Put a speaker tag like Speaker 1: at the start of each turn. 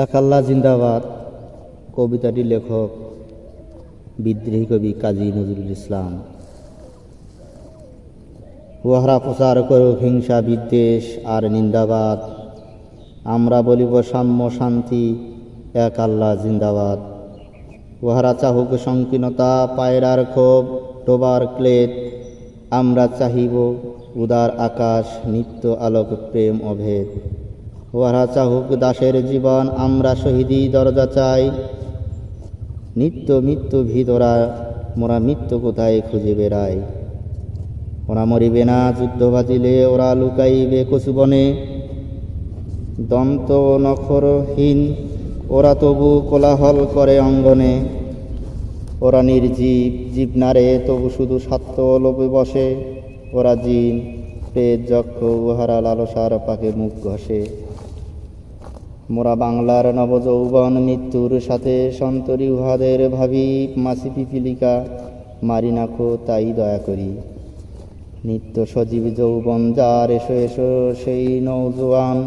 Speaker 1: এক আল্লাহ জিন্দাবাদ কবিতাটির লেখক বিদ্রোহী কবি কাজী নজরুল ইসলাম। উহারা প্রচার করুক হিংসা বিদ্বেষ আর নিন্দাবাদ, আমরা বলিব সাম্য শান্তি, এক আল্লাহ জিন্দাবাদ। উহারা চাহুক সংকীর্ণতা পায়রার ক্ষোভ ডোবার ক্লেদ, আমরা চাহিব উদার আকাশ নিত্য আলোক প্রেম অভেদ। উহারা চাহুক দাসের জীবন, আমরা শহীদি দরজা চাই, নিত্য মৃত্যু ভিতরা মোরা মৃত্যু কোথায় খুঁজে বেড়াই। ওরা মরিবে না যুদ্ধ বাজিলে, ওরা লুকাইবে কচুবনে, দন্ত নখরহীন ওরা তবু কোলাহল করে অঙ্গনে। ওরা নির্জীব জীবনারে তবু শুধু স্বার্থ লোভে বসে, ওরা জিন প্রেত যক্ষ উহারা লালসার পাকে মুখ ঘষে। মোরা বাংলার নবযৌবন মৃত্যুর সাথে সন্তরি, উহাদের ভাবি মাছি পিপিলিকা মারি নাখো তাই দয়া করি। নিত্য সজীব যৌবন যার, এসো এসো সেই নৌজোয়ান,